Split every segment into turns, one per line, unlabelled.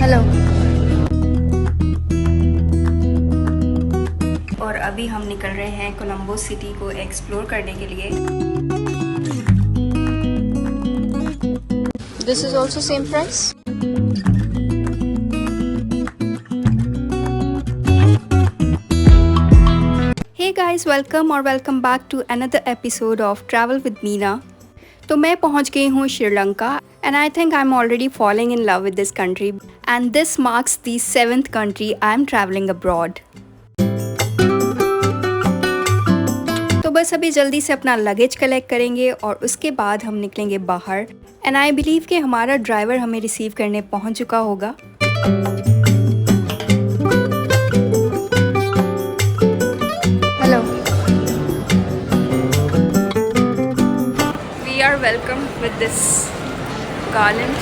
Hello. और अभी हम निकल रहे हैं कोलंबो सिटी को एक्सप्लोर करने के लिए।
This is also same price?
Hey guys, welcome और welcome back to another episode of travel with Meena. तो मैं पहुंच गई हूँ Sri Lanka and I think I am already following in love with this country and this marks the 7th country I am travelling abroad. तो बस अभी जल्दी से अपना लगेज कलेक्ट करेंगे और उसके बाद हम निकलेंगे बाहर एंड आई बिलीव कि हमारा ड्राइवर हमें रिसीव करने पहुंच चुका होगा। Hello. We are welcome with this garland.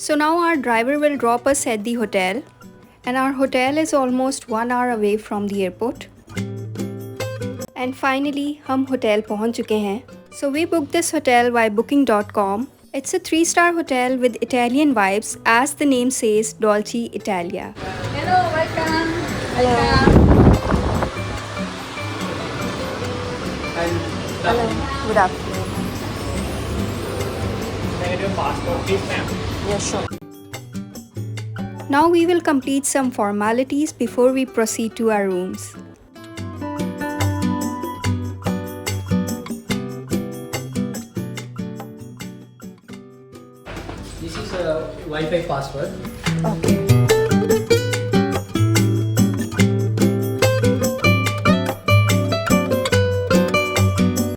So now our driver will drop us at the hotel and our hotel is almost 1 hour away from the airport. And finally हम hotel पहुंच चुके हैं. So we booked this hotel by booking.com. It's a 3-star hotel with Italian vibes as the name says, Dolce Italia.
Hello, welcome.
Hello. Hello. Good afternoon.
Can I get your passport, please, ma'am?
Yeah, sure.
Now we will complete some formalities before we proceed to our rooms.
This is a Wi-Fi password.
Okay.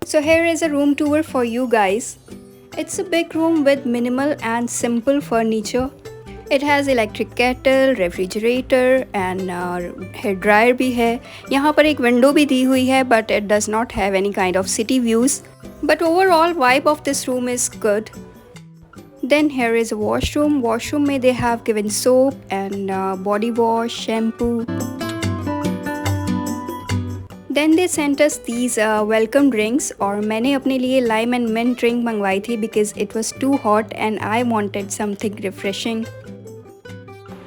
So here is a room tour for you guys. It's a big room with minimal and simple furniture. It has electric kettle, refrigerator and hair dryer भी है। यहाँ पर एक window भी दी हुई है but it does not have any kind of city views. But overall vibe of this room is good. Then here is a washroom. Washroom में they have given soap and body wash, shampoo. Then they sent us these welcome drinks और मैंने अपने लिए lime and mint drink मंगवाई थी because it was too hot and I wanted something refreshing.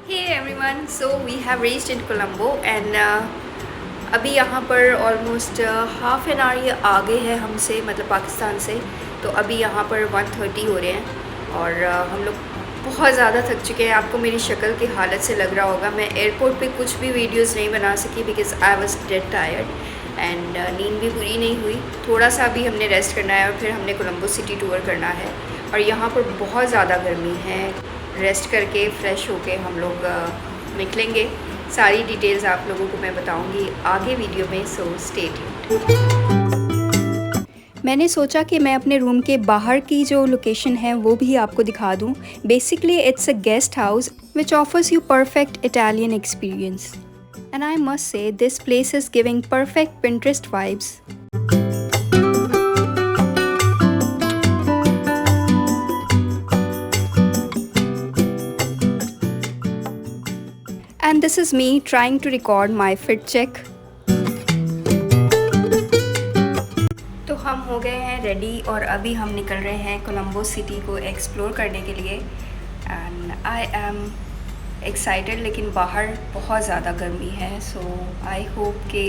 Hey everyone, so we have reached in Colombo and अभी यहाँ पर almost half an hour ये आगे है हमसे, मतलब पाकिस्तान से। तो अभी यहाँ पर 1:30 हो रहे हैं और हम लोग बहुत ज़्यादा थक चुके हैं। आपको मेरी शक्ल की हालत से लग रहा होगा। मैं एयरपोर्ट पे कुछ भी वीडियोस नहीं बना सकी because I was dead tired and नींद भी पूरी नहीं हुई। थोड़ा सा अभी हमने रेस्ट करना है और फिर हमने कोलंबो सिटी टूर करना है और यहाँ पर बहुत ज़्यादा गर्मी है। रेस्ट करके फ़्रेश होके हम लोग निकलेंगे। सारी डिटेल्स आप लोगों को मैं बताऊँगी आगे वीडियो में, सो स्टे ट्यून्ड। मैंने सोचा कि मैं अपने रूम के बाहर की जो लोकेशन है वो भी आपको दिखा दूं। Basically it's a guest house which offers you perfect Italian experience and I must say this place is giving perfect Pinterest vibes. And this is me trying to record my fit check. तो हम हो गए हैं ready और अभी हम निकल रहे हैं कोलंबो सिटी को एक्सप्लोर करने के लिए एंड आई एम एक्साइटेड। लेकिन बाहर बहुत ज़्यादा गर्मी है, सो आई होप कि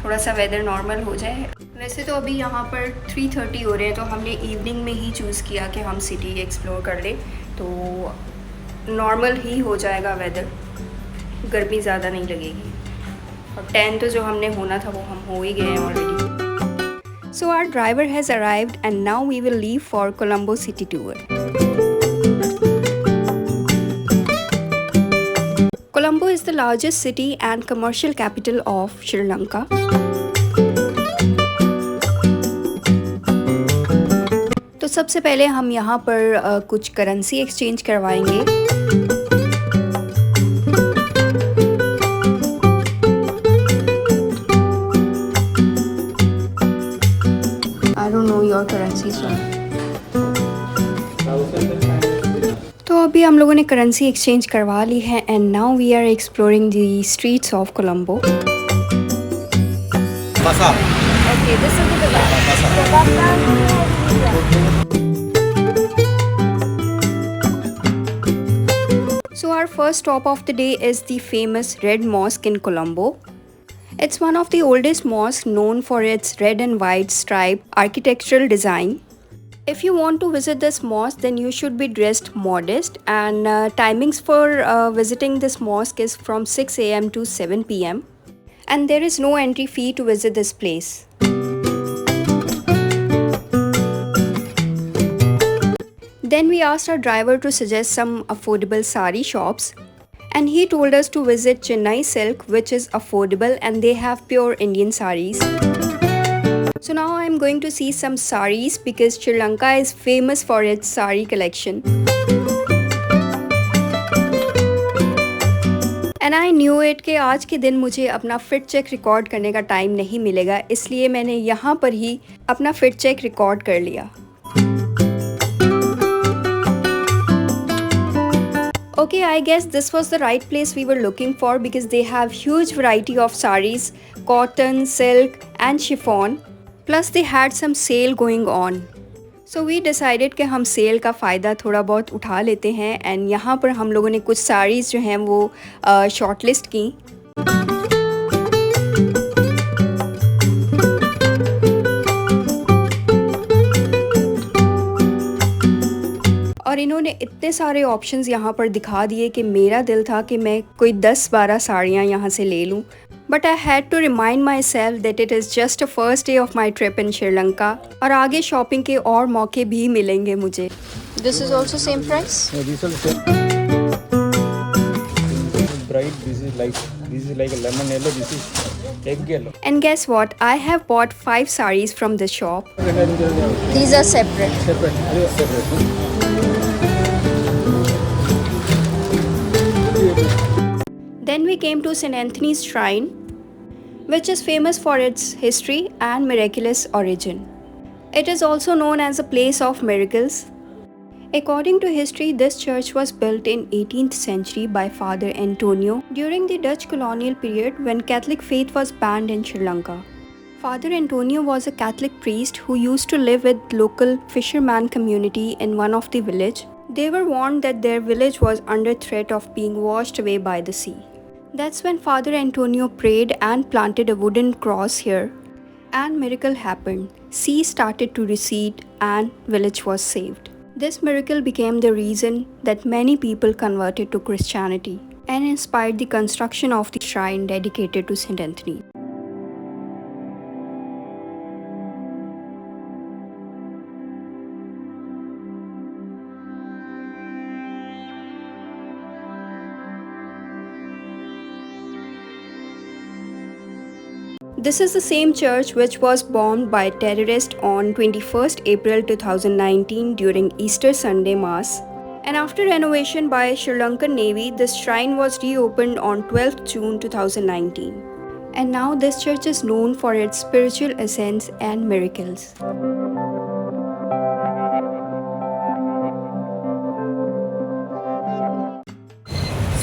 थोड़ा सा वेदर नॉर्मल हो जाए। वैसे तो अभी यहाँ पर 3:30 हो रहे हैं तो हमने इवनिंग में ही चूज़ किया कि हम सिटी एक्सप्लोर कर लें, तो नॉर्मल ही हो जाएगा वेदर, गर्मी ज़्यादा नहीं लगेगी। और 10 तो जो हमने होना था वो हम हो ही गए हैं already. So our driver has arrived and now we will leave for Colombo city tour. Colombo is the largest city and commercial capital of Sri Lanka. तो सबसे पहले हम यहाँ पर कुछ करेंसी एक्सचेंज करवाएंगे। I don't know your currency, sir. तो अभी हम लोगों ने करेंसी एक्सचेंज करवा ली है and now we are exploring the streets of Colombo.
What's up?
Okay, this is the
So our first stop of the day is the famous Red Mosque in Colombo. It's one of the oldest mosques known for its red and white striped architectural design. If you want to visit this mosque, then you should be dressed modest, and timings for visiting this mosque is from 6 a.m. to 7 p.m. and there is no entry fee to visit this place. Then we asked our driver to suggest some affordable sari shops, and he told us to visit Chennai Silk, which is affordable and they have pure Indian saris. So now I am going to see some saris because Sri Lanka is famous for its sari collection. And I knew it कि आज के दिन मुझे अपना fit check record करने का time नहीं मिलेगा, इसलिए मैंने यहाँ पर ही अपना फिट चेक रिकॉर्ड कर लिया. Okay, I guess this was the right place we were looking for because they have huge variety of saris, cotton, silk and chiffon. Plus they had some sale going on. So we decided कि हम cell का फ़ायदा थोड़ा बहुत उठा लेते हैं and यहाँ पर हम लोगों ने कुछ साड़ीज़ जो हैं वो शॉर्टलिस्ट की. और इन्होंने इतने सारे ऑप्शंस यहाँ पर दिखा दिए कि मेरा दिल था कि मैं कोई 10-12 साड़ियाँ यहाँ से ले लूँ. But I had to remind myself that it is just a first day of my trip in Sri Lanka और आगे शॉपिंग के और मौके भी मिलेंगे मुझे.
This is also same price?
No, these are same. Bright. This is like a lemon yellow. This is egg yellow.
And guess what? I have bought 5 saris from this shop.
These are separate.
Separate.
Then we came to St. Anthony's Shrine, which is famous for its history and miraculous origin. It is also known as a place of miracles. According to history, this church was built in 18th century by Father Antonio during the Dutch colonial period when Catholic faith was banned in Sri Lanka. Father Antonio was a Catholic priest who used to live with local fisherman community in one of the village. They were warned that their village was under threat of being washed away by the sea. That's when Father Antonio prayed and planted a wooden cross here. And miracle happened. Sea started to recede and village was saved. This miracle became the reason that many people converted to Christianity and inspired the construction of the shrine dedicated to St. Anthony. This is the same church which was bombed by terrorists on 21st April 2019 during Easter Sunday Mass. And after renovation by Sri Lankan Navy, this shrine was reopened on 12th June 2019. And now this church is known for its spiritual essence and miracles.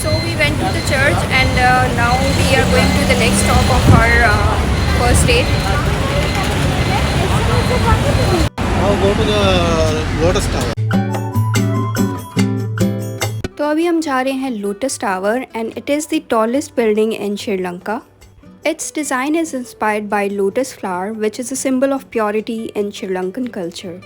So we went to the church and now we are going to the next stop of our first day.
Now go to the Lotus Tower.
तो अभी हम जा रहे हैं lotus tower and it is the tallest building in Sri Lanka. Its design is inspired by lotus flower, which is a symbol of purity in Sri Lankan culture.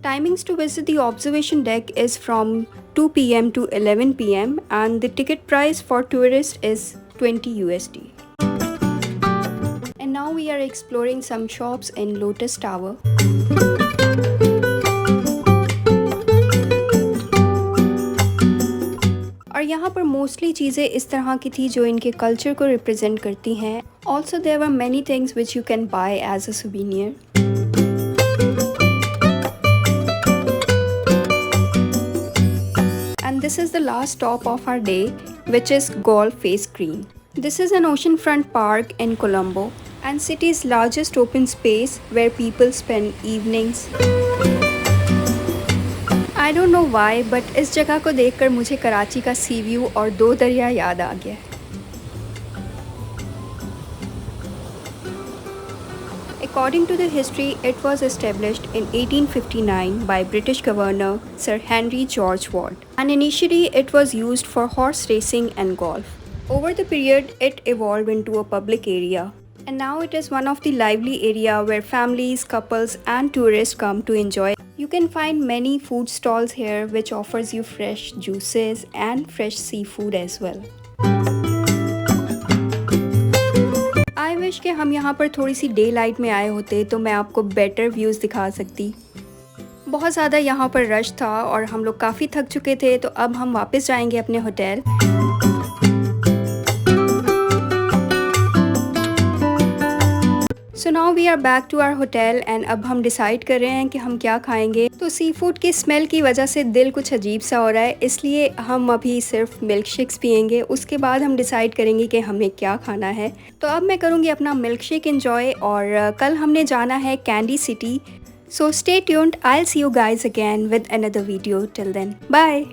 Timings to visit the observation deck is from 2 p.m. to 11 p.m. and the ticket price for tourists is 20 USD. And now we are exploring some shops in Lotus Tower. और यहाँ पर mostly चीज़ें इस तरह की थी जो इनके कल्चर को रिप्रेजेंट करती हैं. Also there were many things which you can buy as a souvenir. And this is the last stop of our day, which is Golf Face Green. This is an oceanfront park in Colombo and city's largest open space where people spend evenings. I don't know why, but इस जगह को देखकर मुझे कराची का सी view और 2 दरिया याद आ गया. According to the history, it was established in 1859 by British Governor Sir Henry George Ward, and initially it was used for horse racing and golf. Over the period, it evolved into a public area, and now it is one of the lively area where families, couples and tourists come to enjoy. You can find many food stalls here which offers you fresh juices and fresh seafood as well. I wish कि हम यहाँ पर थोड़ी सी day light में आए होते तो मैं आपको बेटर व्यूज़ दिखा सकती। बहुत ज़्यादा यहाँ पर रश था और हम लोग काफ़ी थक चुके थे, तो अब हम वापस जाएंगे अपने होटल। So now we are back to our hotel and अब हम डिसाइड कर रहे हैं कि हम क्या खाएंगे। तो सी फूड की स्मेल की वजह से दिल कुछ अजीब सा हो रहा है, इसलिए हम अभी सिर्फ मिल्क शेक्स पियेंगे। उसके बाद हम डिसाइड करेंगे कि हमें क्या खाना है। तो अब मैं करूँगी अपना मिल्क शेक इन्जॉय, और कल हमने जाना है Kandy city. So stay tuned, I will see you guys again with another video. Till then bye.